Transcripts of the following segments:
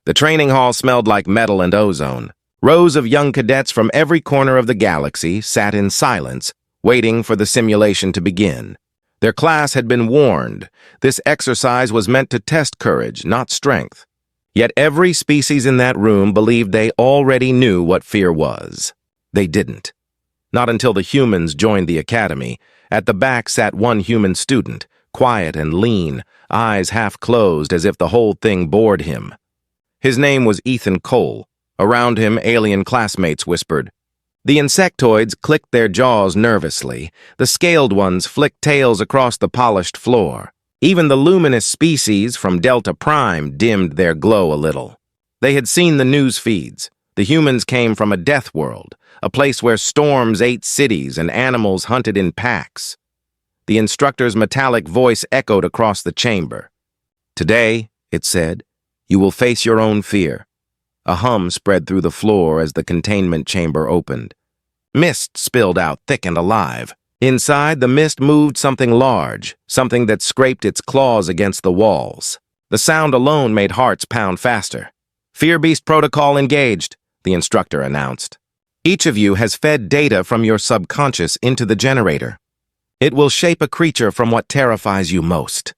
The training hall smelled like metal and ozone. Rows of young cadets from every corner of the galaxy sat in silence, waiting for the simulation to begin. Their class had been warned. This exercise was meant to test courage, not strength. Yet every species in that room believed they already knew what fear was. They didn't. Not until the humans joined the academy. At the back sat one human student, quiet and lean, eyes half closed as if the whole thing bored him. His name was Ethan Cole. Around him, alien classmates whispered. The insectoids clicked their jaws nervously. The scaled ones flicked tails across the polished floor. Even the luminous species from Delta Prime dimmed their glow a little. They had seen the news feeds. The humans came from a death world, a place where storms ate cities and animals hunted in packs. The instructor's metallic voice echoed across the chamber. Today, it said, you will face your own fear. A hum spread through the floor as the containment chamber opened. Mist spilled out thick and alive. Inside, the mist moved something large, something that scraped its claws against the walls. The sound alone made hearts pound faster. Fear Beast protocol engaged, the instructor announced. Each of you has fed data from your subconscious into the generator. It will shape a creature from what terrifies you most.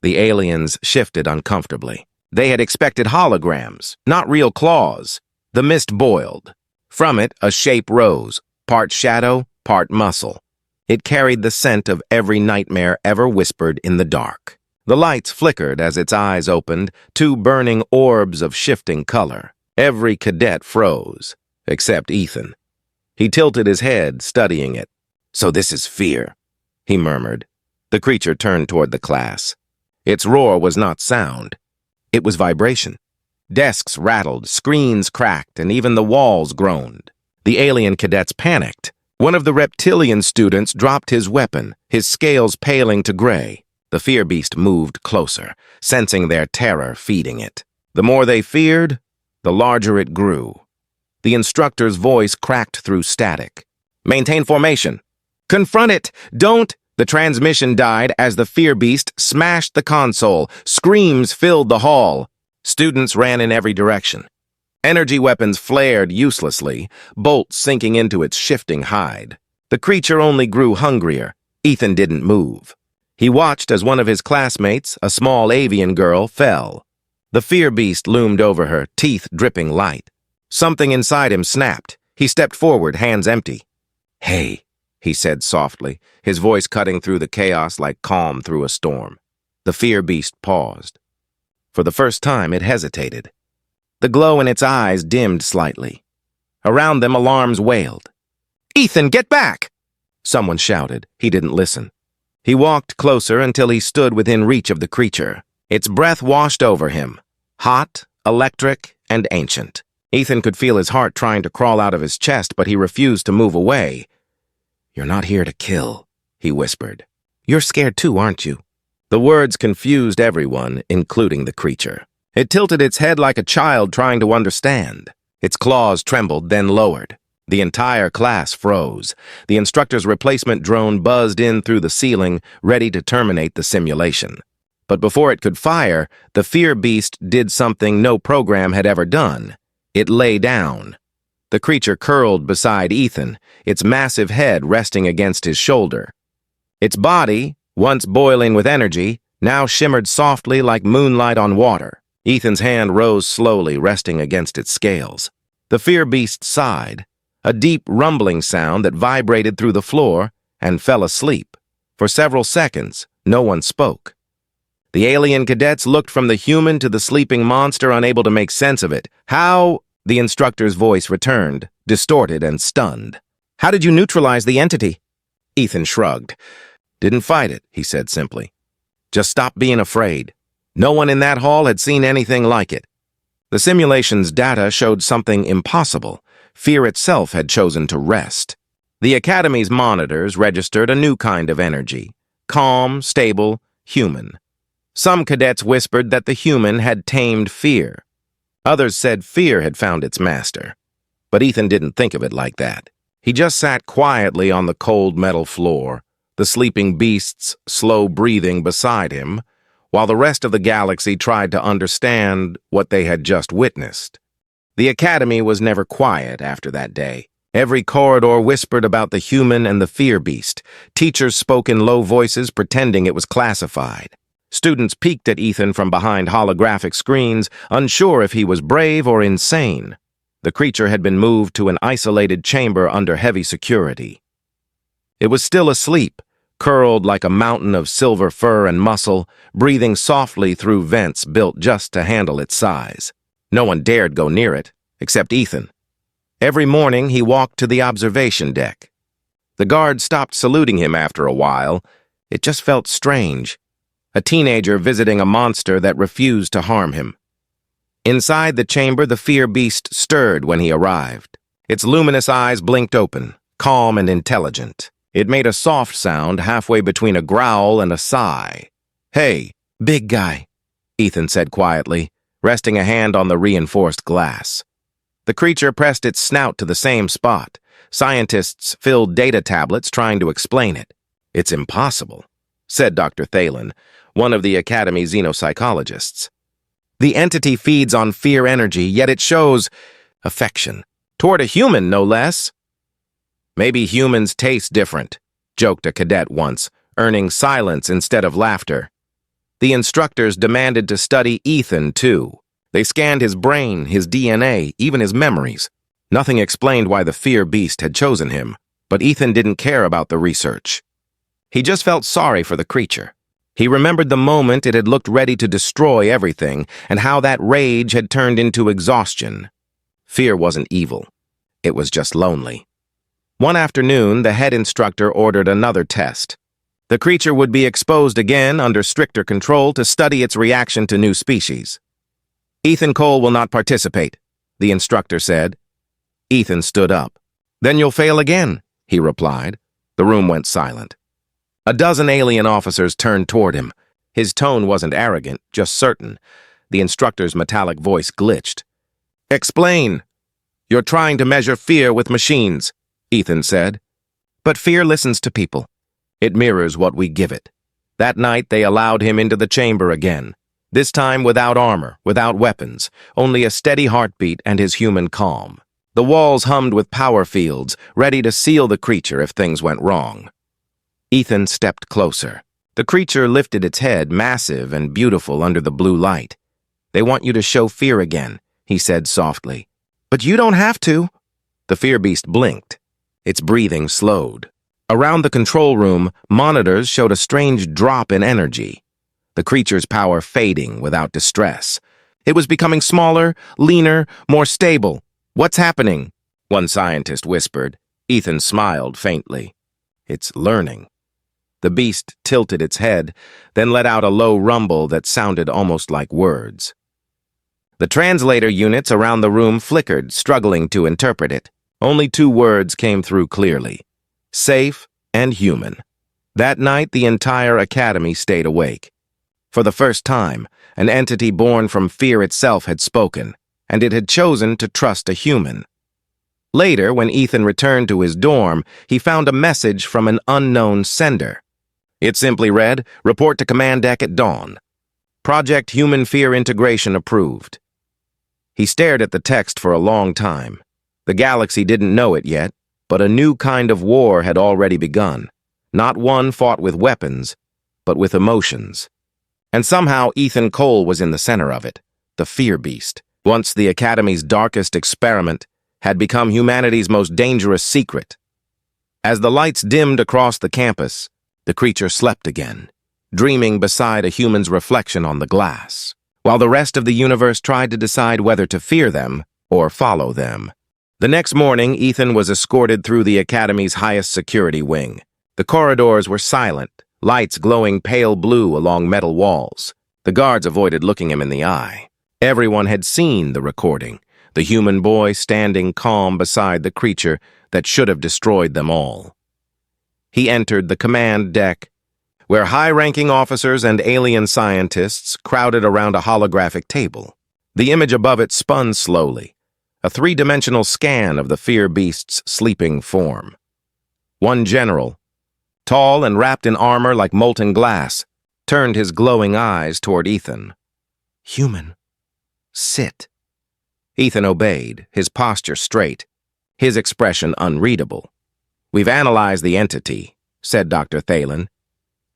The aliens shifted uncomfortably. They had expected holograms, not real claws. The mist boiled. From it, a shape rose, part shadow, part muscle. It carried the scent of every nightmare ever whispered in the dark. The lights flickered as its eyes opened, two burning orbs of shifting color. Every cadet froze, except Ethan. He tilted his head, studying it. So this is fear, he murmured. The creature turned toward the class. Its roar was not sound. It was vibration. Desks rattled, screens cracked, and even the walls groaned. The alien cadets panicked. One of the reptilian students dropped his weapon, his scales paling to gray. The fear beast moved closer, sensing their terror feeding it. The more they feared, the larger it grew. The instructor's voice cracked through static. Maintain formation. Confront it! Don't! The transmission died as the fear beast smashed the console. Screams filled the hall. Students ran in every direction. Energy weapons flared uselessly, bolts sinking into its shifting hide. The creature only grew hungrier. Ethan didn't move. He watched as one of his classmates, a small avian girl, fell. The fear beast loomed over her, teeth dripping light. Something inside him snapped. He stepped forward, hands empty. Hey, he said softly, his voice cutting through the chaos like calm through a storm. The fear beast paused. For the first time, it hesitated. The glow in its eyes dimmed slightly. Around them, alarms wailed. Ethan, get back! Someone shouted. He didn't listen. He walked closer until he stood within reach of the creature. Its breath washed over him, hot, electric, and ancient. Ethan could feel his heart trying to crawl out of his chest, but he refused to move away. You're not here to kill, he whispered. You're scared too, aren't you? The words confused everyone, including the creature. It tilted its head like a child trying to understand. Its claws trembled, then lowered. The entire class froze. The instructor's replacement drone buzzed in through the ceiling, ready to terminate the simulation. But before it could fire, the fear beast did something no program had ever done. It lay down. The creature curled beside Ethan, its massive head resting against his shoulder. Its body, once boiling with energy, now shimmered softly like moonlight on water. Ethan's hand rose slowly, resting against its scales. The fear beast sighed, a deep rumbling sound that vibrated through the floor, and fell asleep. For several seconds, no one spoke. The alien cadets looked from the human to the sleeping monster, unable to make sense of it. How? The instructor's voice returned, distorted and stunned. How did you neutralize the entity? Ethan shrugged. Didn't fight it, he said simply. Just stop being afraid. No one in that hall had seen anything like it. The simulation's data showed something impossible. Fear itself had chosen to rest. The Academy's monitors registered a new kind of energy. Calm, stable, human. Some cadets whispered that the human had tamed fear. Others said fear had found its master. But Ethan didn't think of it like that. He just sat quietly on the cold metal floor, the sleeping beast's slow breathing beside him, while the rest of the galaxy tried to understand what they had just witnessed. The Academy was never quiet after that day. Every corridor whispered about the human and the fear beast. Teachers spoke in low voices, pretending it was classified. Students peeked at Ethan from behind holographic screens, unsure if he was brave or insane. The creature had been moved to an isolated chamber under heavy security. It was still asleep, curled like a mountain of silver fur and muscle, breathing softly through vents built just to handle its size. No one dared go near it, except Ethan. Every morning, he walked to the observation deck. The guard stopped saluting him after a while. It just felt strange. A teenager visiting a monster that refused to harm him. Inside the chamber, the fear beast stirred when he arrived. Its luminous eyes blinked open, calm and intelligent. It made a soft sound halfway between a growl and a sigh. "Hey, big guy," Ethan said quietly, resting a hand on the reinforced glass. The creature pressed its snout to the same spot. Scientists filled data tablets trying to explain it. "It's impossible," said Dr. Thalen, one of the Academy's xenopsychologists. "The entity feeds on fear energy, yet it shows affection. Toward a human, no less." "Maybe humans taste different," joked a cadet once, earning silence instead of laughter. The instructors demanded to study Ethan, too. They scanned his brain, his DNA, even his memories. Nothing explained why the fear beast had chosen him, but Ethan didn't care about the research. He just felt sorry for the creature. He remembered the moment it had looked ready to destroy everything, and how that rage had turned into exhaustion. Fear wasn't evil. It was just lonely. One afternoon, the head instructor ordered another test. The creature would be exposed again under stricter control to study its reaction to new species. "Ethan Cole will not participate," the instructor said. Ethan stood up. "Then you'll fail again," he replied. The room went silent. A dozen alien officers turned toward him. His tone wasn't arrogant, just certain. The instructor's metallic voice glitched. "Explain. You're trying to measure fear with machines," Ethan said. "But fear listens to people. It mirrors what we give it." That night, they allowed him into the chamber again. This time without armor, without weapons, only a steady heartbeat and his human calm. The walls hummed with power fields, ready to seal the creature if things went wrong. Ethan stepped closer. The creature lifted its head, massive and beautiful under the blue light. "They want you to show fear again," he said softly. "But you don't have to." The fear beast blinked. Its breathing slowed. Around the control room, monitors showed a strange drop in energy. The creature's power fading without distress. It was becoming smaller, leaner, more stable. "What's happening?" one scientist whispered. Ethan smiled faintly. "It's learning." The beast tilted its head, then let out a low rumble that sounded almost like words. The translator units around the room flickered, struggling to interpret it. Only two words came through clearly: safe and human. That night, the entire Academy stayed awake. For the first time, an entity born from fear itself had spoken, and it had chosen to trust a human. Later, when Ethan returned to his dorm, he found a message from an unknown sender. It simply read, "Report to command deck at dawn. Project Human Fear Integration approved." He stared at the text for a long time. The galaxy didn't know it yet, but a new kind of war had already begun. Not one fought with weapons, but with emotions. And somehow Ethan Cole was in the center of it, the fear beast. Once the Academy's darkest experiment, had become humanity's most dangerous secret. As the lights dimmed across the campus, the creature slept again, dreaming beside a human's reflection on the glass, while the rest of the universe tried to decide whether to fear them or follow them. The next morning, Ethan was escorted through the Academy's highest security wing. The corridors were silent, lights glowing pale blue along metal walls. The guards avoided looking him in the eye. Everyone had seen the recording, the human boy standing calm beside the creature that should have destroyed them all. He entered the command deck, where high-ranking officers and alien scientists crowded around a holographic table. The image above it spun slowly, a three-dimensional scan of the fear beast's sleeping form. One general, tall and wrapped in armor like molten glass, turned his glowing eyes toward Ethan. "Human, sit." Ethan obeyed, his posture straight, his expression unreadable. "We've analyzed the entity," said Dr. Thalen.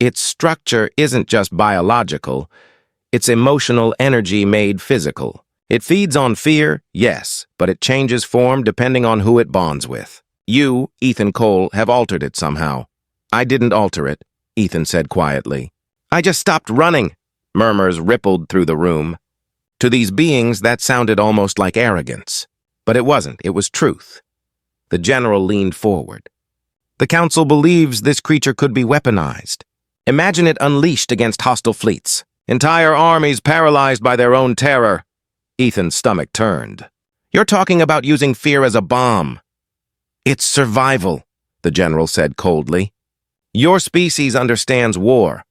"Its structure isn't just biological, it's emotional energy made physical. It feeds on fear, yes, but it changes form depending on who it bonds with. You, Ethan Cole, have altered it somehow." "I didn't alter it," Ethan said quietly. "I just stopped running." Murmurs rippled through the room. To these beings, that sounded almost like arrogance. But it wasn't, it was truth. The general leaned forward. "The Council believes this creature could be weaponized. Imagine it unleashed against hostile fleets. Entire armies paralyzed by their own terror." Ethan's stomach turned. "You're talking about using fear as a bomb." "It's survival," the general said coldly. "Your species understands war."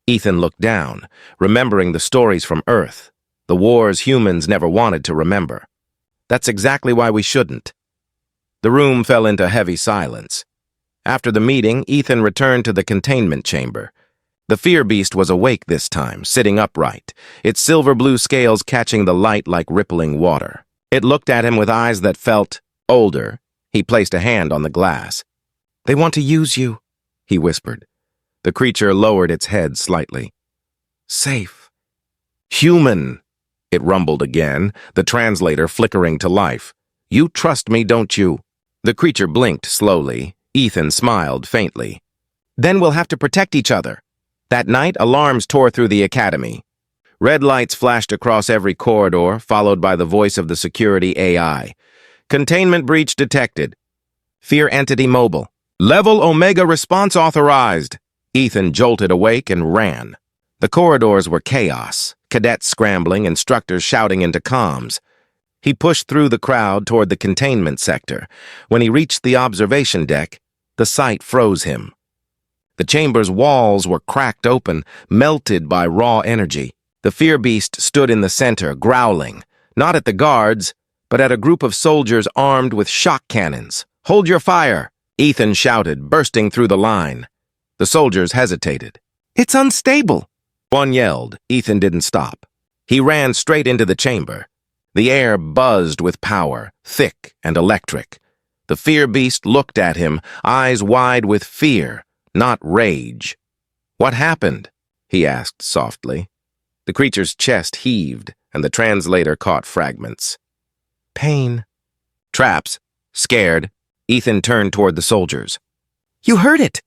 Ethan looked down, remembering the stories from Earth, the wars humans never wanted to remember. "That's exactly why we shouldn't." The room fell into heavy silence. After the meeting, Ethan returned to the containment chamber. The fear beast was awake this time, sitting upright, its silver-blue scales catching the light like rippling water. It looked at him with eyes that felt older. He placed a hand on the glass. "They want to use you," he whispered. The creature lowered its head slightly. "Safe." "Human," it rumbled again, the translator flickering to life. "You trust me, don't you?" The creature blinked slowly. Ethan smiled faintly. "Then we'll have to protect each other." That night, alarms tore through the academy. Red lights flashed across every corridor, followed by the voice of the security AI. "Containment breach detected. Fear entity mobile. Level Omega response authorized." Ethan jolted awake and ran. The corridors were chaos, cadets scrambling, instructors shouting into comms. He pushed through the crowd toward the containment sector. When he reached the observation deck, the sight froze him. The chamber's walls were cracked open, melted by raw energy. The fear beast stood in the center, growling, not at the guards, but at a group of soldiers armed with shock cannons. "Hold your fire," Ethan shouted, bursting through the line. The soldiers hesitated. "It's unstable," one yelled. Ethan didn't stop. He ran straight into the chamber. The air buzzed with power, thick and electric. The fear beast looked at him, eyes wide with fear, not rage. "What happened?" he asked softly. The creature's chest heaved, and the translator caught fragments. "Pain." "Traps." Scared, Ethan turned toward the soldiers. "You heard it!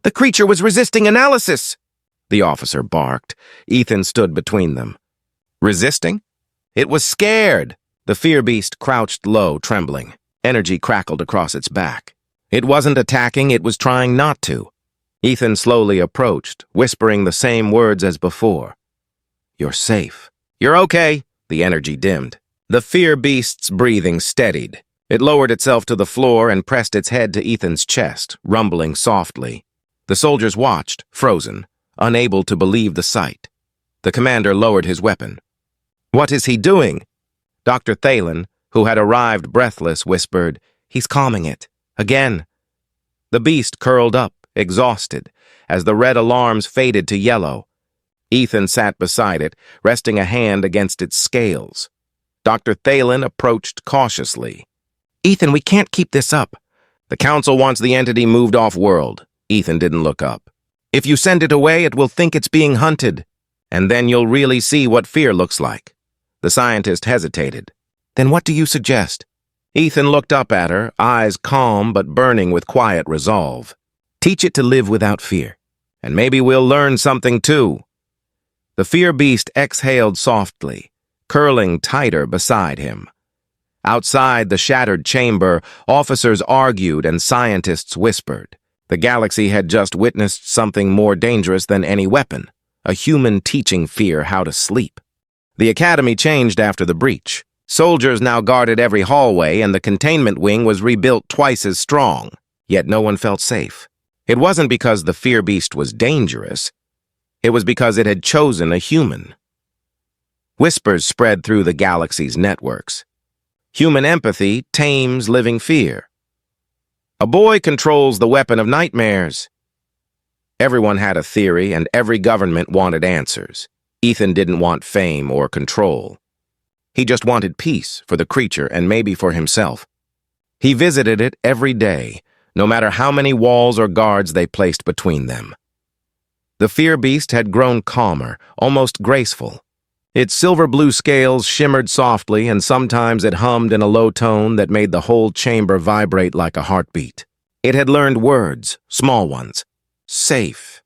The creature was resisting analysis!" The officer barked. Ethan stood between them. "Resisting?" "It was scared." The fear beast crouched low, trembling. Energy crackled across its back. It wasn't attacking, it was trying not to. Ethan slowly approached, whispering the same words as before. "You're safe." "You're okay." The energy dimmed. The fear beast's breathing steadied. It lowered itself to the floor and pressed its head to Ethan's chest, rumbling softly. The soldiers watched, frozen, unable to believe the sight. The commander lowered his weapon. "What is he doing?" Dr. Thalen, who had arrived breathless, whispered, "He's calming it. Again." The beast curled up, exhausted, as the red alarms faded to yellow. Ethan sat beside it, resting a hand against its scales. Dr. Thalen approached cautiously. "Ethan, we can't keep this up." "The council wants the entity moved off-world." Ethan didn't look up. "If you send it away, it will think it's being hunted, and then you'll really see what fear looks like." The scientist hesitated. "Then what do you suggest?" Ethan looked up at her, eyes calm but burning with quiet resolve. "Teach it to live without fear, and maybe we'll learn something too." The fear beast exhaled softly, curling tighter beside him. Outside the shattered chamber, officers argued and scientists whispered. The galaxy had just witnessed something more dangerous than any weapon, a human teaching fear how to sleep. The academy changed after the breach. Soldiers now guarded every hallway, and the containment wing was rebuilt twice as strong, yet no one felt safe. It wasn't because the fear beast was dangerous. It was because it had chosen a human. Whispers spread through the galaxy's networks. Human empathy tames living fear. A boy controls the weapon of nightmares. Everyone had a theory, and every government wanted answers. Ethan didn't want fame or control. He just wanted peace for the creature and maybe for himself. He visited it every day, no matter how many walls or guards they placed between them. The fear beast had grown calmer, almost graceful. Its silver-blue scales shimmered softly, and sometimes it hummed in a low tone that made the whole chamber vibrate like a heartbeat. It had learned words, small ones. Safe.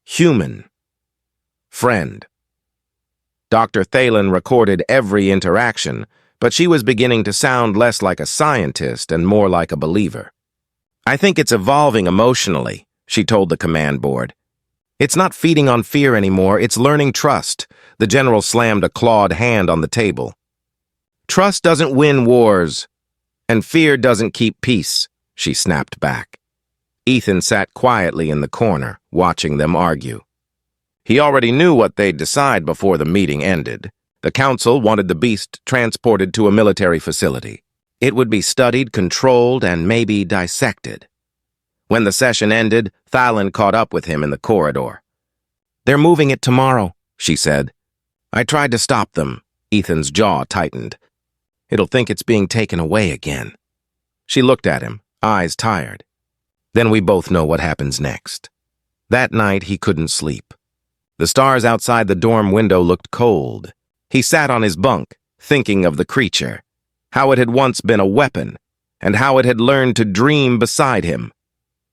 Human. Friend. Dr. Thalen recorded every interaction, but she was beginning to sound less like a scientist and more like a believer. "I think it's evolving emotionally," she told the command board. "It's not feeding on fear anymore, it's learning trust." The general slammed a clawed hand on the table. "Trust doesn't win wars, and fear doesn't keep peace," she snapped back. Ethan sat quietly in the corner, watching them argue. He already knew what they'd decide before the meeting ended. The council wanted the beast transported to a military facility. It would be studied, controlled, and maybe dissected. When the session ended, Thalen caught up with him in the corridor. "They're moving it tomorrow," she said. "I tried to stop them." Ethan's jaw tightened. "It'll think it's being taken away again." She looked at him, eyes tired. "Then we both know what happens next." That night, he couldn't sleep. The stars outside the dorm window looked cold. He sat on his bunk, thinking of the creature, how it had once been a weapon, and how it had learned to dream beside him.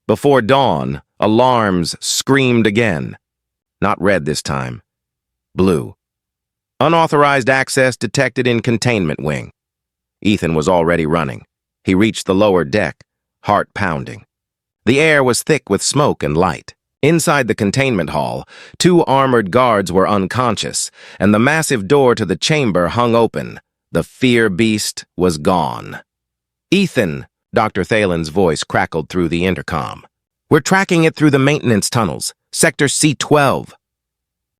Before dawn, alarms screamed again. Not red this time. Blue. Unauthorized access detected in containment wing. Ethan was already running. He reached the lower deck, heart pounding. The air was thick with smoke and light. Inside the containment hall, 2 armored guards were unconscious, and the massive door to the chamber hung open. The fear beast was gone. "Ethan," Dr. Thalen's voice crackled through the intercom. "We're tracking it through the maintenance tunnels, Sector C-12.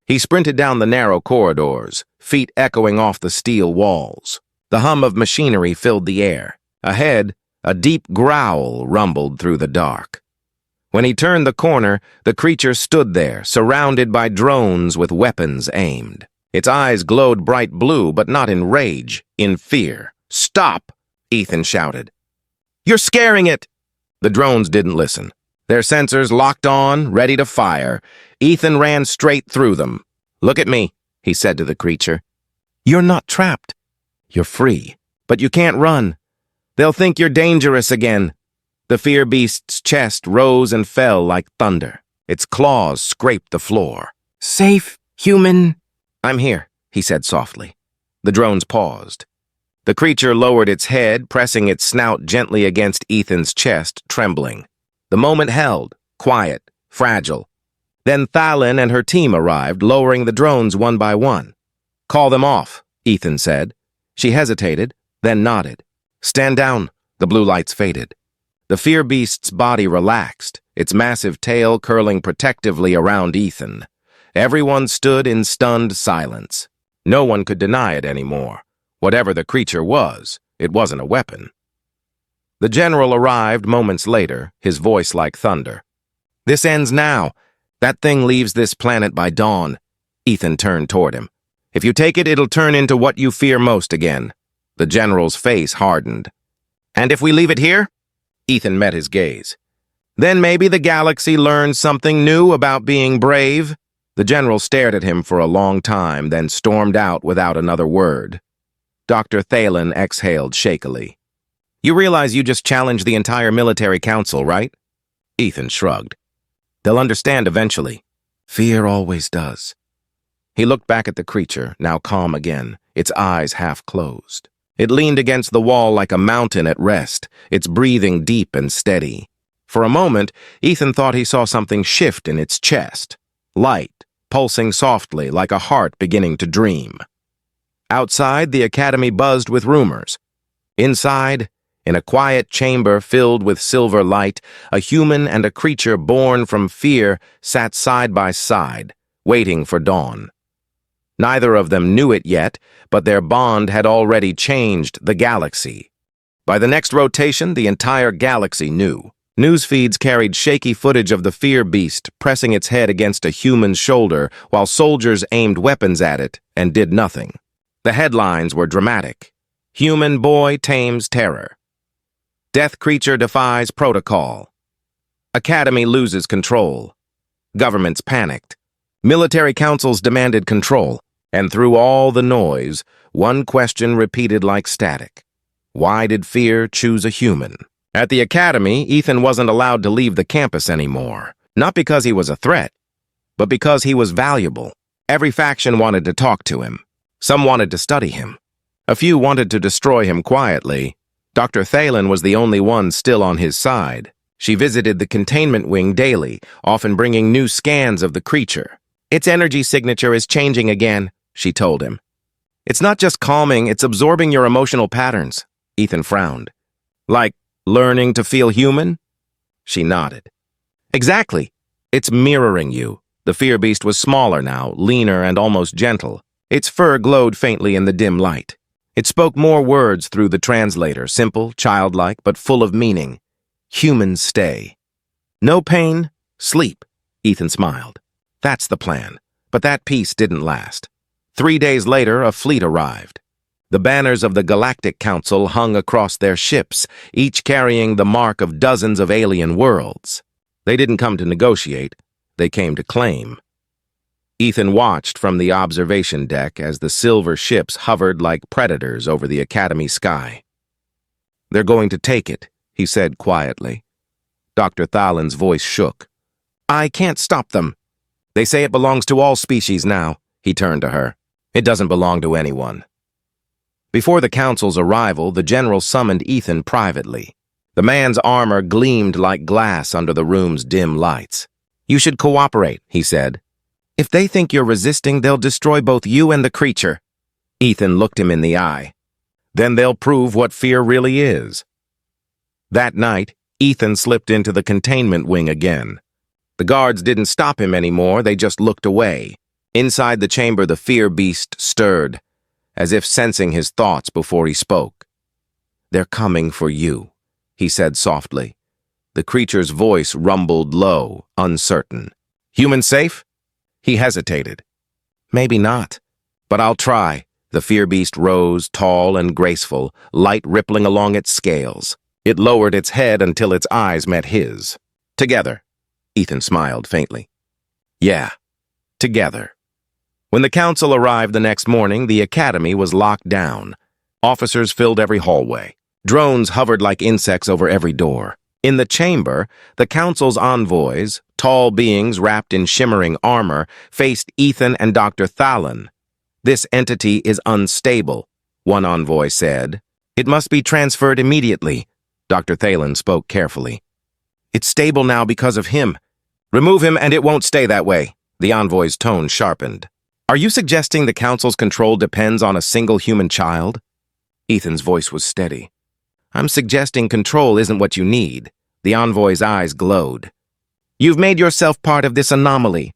He sprinted down the narrow corridors, feet echoing off the steel walls. The hum of machinery filled the air. Ahead, a deep growl rumbled through the dark. When he turned the corner, the creature stood there, surrounded by drones with weapons aimed. Its eyes glowed bright blue, but not in rage, in fear. "Stop!" Ethan shouted. "You're scaring it!" The drones didn't listen. Their sensors locked on, ready to fire. Ethan ran straight through them. "Look at me," he said to the creature. "You're not trapped. You're free, but you can't run. They'll think you're dangerous again." The fear beast's chest rose and fell like thunder. Its claws scraped the floor. "Safe, human." "I'm here," he said softly. The drones paused. The creature lowered its head, pressing its snout gently against Ethan's chest, trembling. The moment held, quiet, fragile. Then Thalen and her team arrived, lowering the drones one by one. "Call them off," Ethan said. She hesitated, then nodded. "Stand down." The blue lights faded. The fear beast's body relaxed, its massive tail curling protectively around Ethan. Everyone stood in stunned silence. No one could deny it anymore. Whatever the creature was, it wasn't a weapon. The general arrived moments later, his voice like thunder. "This ends now. That thing leaves this planet by dawn." Ethan turned toward him. "If you take it, it'll turn into what you fear most again." The general's face hardened. "And if we leave it here?" Ethan met his gaze. "Then maybe the galaxy learns something new about being brave." The general stared at him for a long time, then stormed out without another word. Dr. Thalen exhaled shakily. "You realize you just challenged the entire military council, right?" Ethan shrugged. "They'll understand eventually. Fear always does." He looked back at the creature, now calm again, its eyes half closed. It leaned against the wall like a mountain at rest, its breathing deep and steady. For a moment, Ethan thought he saw something shift in its chest. Light, pulsing softly like a heart beginning to dream. Outside, the academy buzzed with rumors. Inside, in a quiet chamber filled with silver light, a human and a creature born from fear sat side by side, waiting for dawn. Neither of them knew it yet, but their bond had already changed the galaxy. By the next rotation, the entire galaxy knew. News feeds carried shaky footage of the fear beast pressing its head against a human's shoulder while soldiers aimed weapons at it and did nothing. The headlines were dramatic. Human boy tames terror. Death creature defies protocol. Academy loses control. Governments panicked. Military councils demanded control. And through all the noise, one question repeated like static. Why did fear choose a human? At the academy, Ethan wasn't allowed to leave the campus anymore. Not because he was a threat, but because he was valuable. Every faction wanted to talk to him. Some wanted to study him. A few wanted to destroy him quietly. Dr. Thalen was the only one still on his side. She visited the containment wing daily, often bringing new scans of the creature. Its energy signature is changing again, she told him. It's not just calming, it's absorbing your emotional patterns. Ethan frowned. Like learning to feel human? She nodded. Exactly. It's mirroring you. The fear beast was smaller now, leaner and almost gentle. Its fur glowed faintly in the dim light. It spoke more words through the translator, simple, childlike, but full of meaning. Humans stay. No pain, sleep, Ethan smiled. That's the plan. But that peace didn't last. 3 days later, a fleet arrived. The banners of the Galactic Council hung across their ships, each carrying the mark of dozens of alien worlds. They didn't come to negotiate, they came to claim. Ethan watched from the observation deck as the silver ships hovered like predators over the Academy sky. They're going to take it, he said quietly. Dr. Thalen's voice shook. I can't stop them. They say it belongs to all species now, he turned to her. It doesn't belong to anyone. Before the Council's arrival, the General summoned Ethan privately. The man's armor gleamed like glass under the room's dim lights. You should cooperate, he said. If they think you're resisting, they'll destroy both you and the creature. Ethan looked him in the eye. Then they'll prove what fear really is. That night, Ethan slipped into the containment wing again. The guards didn't stop him anymore, they just looked away. Inside the chamber, the fear beast stirred, as if sensing his thoughts before he spoke. They're coming for you, he said softly. The creature's voice rumbled low, uncertain. Human safe? He hesitated. Maybe not, but I'll try. The fear beast rose, tall and graceful, light rippling along its scales. It lowered its head until its eyes met his. Together. Ethan smiled faintly. Yeah, together. When the council arrived the next morning, the academy was locked down. Officers filled every hallway. Drones hovered like insects over every door. In the chamber, the council's envoys, tall beings wrapped in shimmering armor, faced Ethan and Dr. Thalen. This entity is unstable, one envoy said. It must be transferred immediately. Dr. Thalen spoke carefully. It's stable now because of him. Remove him and it won't stay that way. The envoy's tone sharpened. Are you suggesting the council's control depends on a single human child? Ethan's voice was steady. I'm suggesting control isn't what you need. The envoy's eyes glowed. You've made yourself part of this anomaly.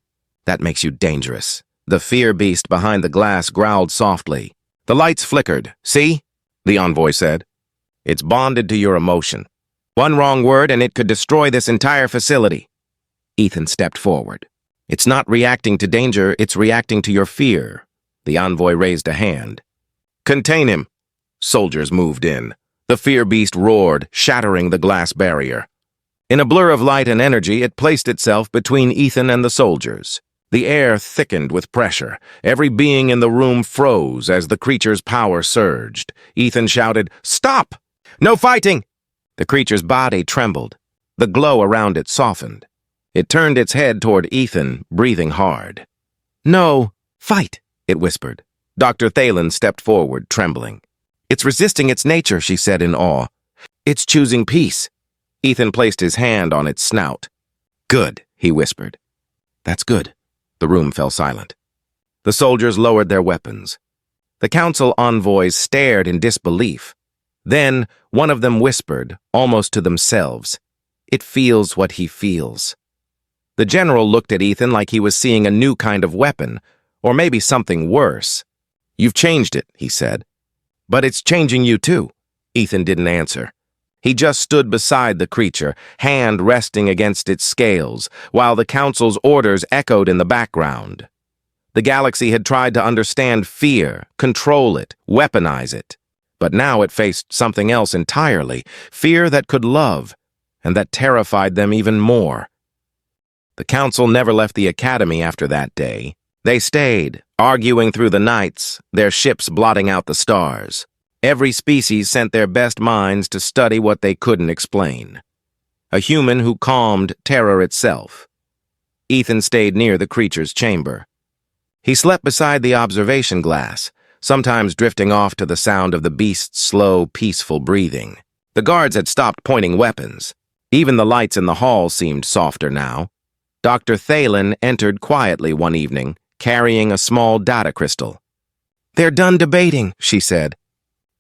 That makes you dangerous. The fear beast behind the glass growled softly. The lights flickered. See? The envoy said. It's bonded to your emotion. One wrong word and it could destroy this entire facility. Ethan stepped forward. It's not reacting to danger, it's reacting to your fear. The envoy raised a hand. Contain him. Soldiers moved in. The fear beast roared, shattering the glass barrier. In a blur of light and energy, it placed itself between Ethan and the soldiers. The air thickened with pressure. Every being in the room froze as the creature's power surged. Ethan shouted, "Stop! No fighting!" The creature's body trembled. The glow around it softened. It turned its head toward Ethan, breathing hard. "No, fight," it whispered. Dr. Thalen stepped forward, trembling. "It's resisting its nature," she said in awe. "It's choosing peace." Ethan placed his hand on its snout. "Good," he whispered. "That's good." The room fell silent. The soldiers lowered their weapons. The council envoys stared in disbelief. Then one of them whispered, almost to themselves, "It feels what he feels." The general looked at Ethan like he was seeing a new kind of weapon, or maybe something worse. "You've changed it," he said. "But it's changing you too." Ethan didn't answer. He just stood beside the creature, hand resting against its scales, while the council's orders echoed in the background. The galaxy had tried to understand fear, control it, weaponize it. But now it faced something else entirely, fear that could love, and that terrified them even more. The council never left the academy after that day. They stayed, arguing through the nights, their ships blotting out the stars. Every species sent their best minds to study what they couldn't explain. A human who calmed terror itself. Ethan stayed near the creature's chamber. He slept beside the observation glass, sometimes drifting off to the sound of the beast's slow, peaceful breathing. The guards had stopped pointing weapons. Even the lights in the hall seemed softer now. Dr. Thalen entered quietly one evening, carrying a small data crystal. "They're done debating," she said.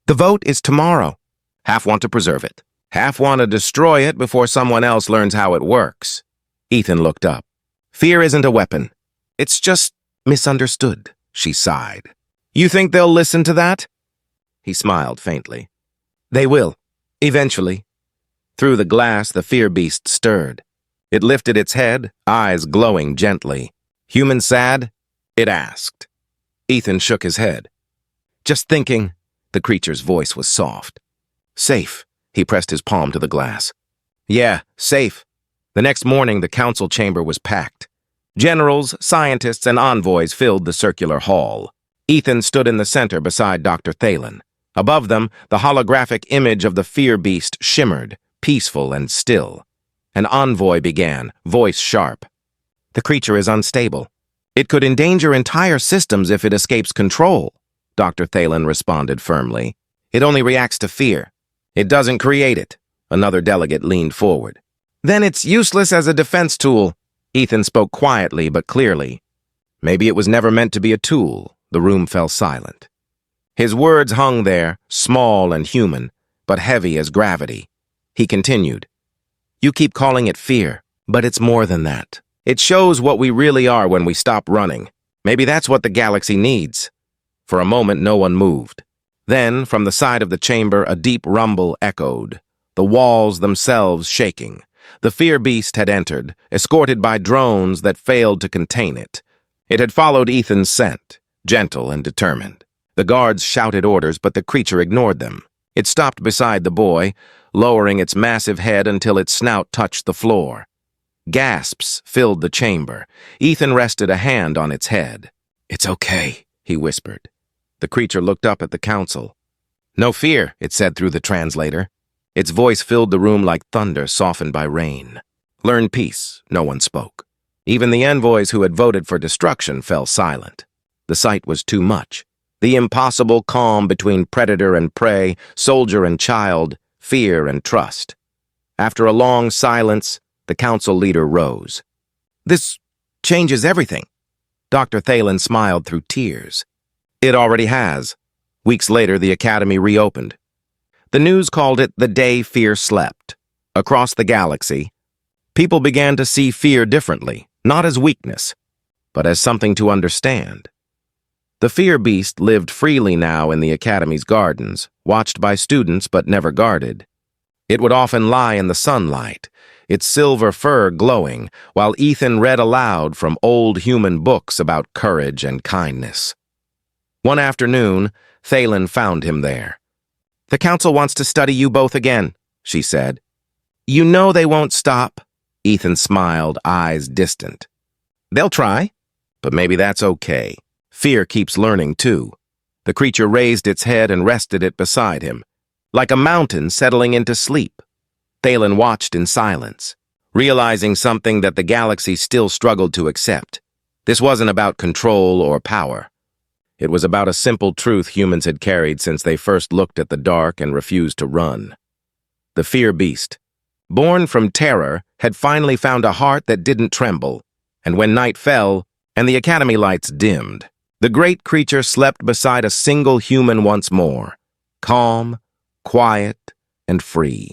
"The vote is tomorrow. Half want to preserve it. Half want to destroy it before someone else learns how it works." Ethan looked up. "Fear isn't a weapon. It's just misunderstood," she sighed. "You think they'll listen to that?" He smiled faintly. "They will. Eventually." Through the glass, the fear beast stirred. It lifted its head, eyes glowing gently. "Human sad?" it asked. Ethan shook his head. "Just thinking." The creature's voice was soft. "Safe." He pressed his palm to the glass. "Yeah, safe." The next morning, the council chamber was packed. Generals, scientists, and envoys filled the circular hall. Ethan stood in the center beside Dr. Thalen. Above them, the holographic image of the fear beast shimmered, peaceful and still. An envoy began, voice sharp. "The creature is unstable. It could endanger entire systems if it escapes control," Dr. Thalen responded firmly. "It only reacts to fear. It doesn't create it." Another delegate leaned forward. "Then it's useless as a defense tool." Ethan spoke quietly but clearly. "Maybe it was never meant to be a tool." The room fell silent. His words hung there, small and human, but heavy as gravity. He continued. "You keep calling it fear, but it's more than that. It shows what we really are when we stop running. Maybe that's what the galaxy needs." For a moment, no one moved. Then, from the side of the chamber, a deep rumble echoed, the walls themselves shaking. The fear beast had entered, escorted by drones that failed to contain it. It had followed Ethan's scent, gentle and determined. The guards shouted orders, but the creature ignored them. It stopped beside the boy, lowering its massive head until its snout touched the floor. Gasps filled the chamber. Ethan rested a hand on its head. "It's okay," he whispered. The creature looked up at the council. "No fear," it said through the translator. Its voice filled the room like thunder softened by rain. "Learn peace." No one spoke. Even the envoys who had voted for destruction fell silent. The sight was too much. The impossible calm between predator and prey, soldier and child, fear and trust. After a long silence, the council leader rose. "This changes everything." Dr. Thalen smiled through tears. "It already has." Weeks later, the academy reopened. The news called it the day fear slept. Across the galaxy, people began to see fear differently, not as weakness, but as something to understand. The fear beast lived freely now in the academy's gardens, watched by students but never guarded. It would often lie in the sunlight, its silver fur glowing, while Ethan read aloud from old human books about courage and kindness. One afternoon, Thalen found him there. "The council wants to study you both again," she said. "You know they won't stop." Ethan smiled, eyes distant. "They'll try, but maybe that's okay. Fear keeps learning, too." The creature raised its head and rested it beside him, like a mountain settling into sleep. Thalen watched in silence, realizing something that the galaxy still struggled to accept. This wasn't about control or power. It was about a simple truth humans had carried since they first looked at the dark and refused to run. The fear beast, born from terror, had finally found a heart that didn't tremble, and when night fell and the academy lights dimmed, the great creature slept beside a single human once more, calm, quiet, and free.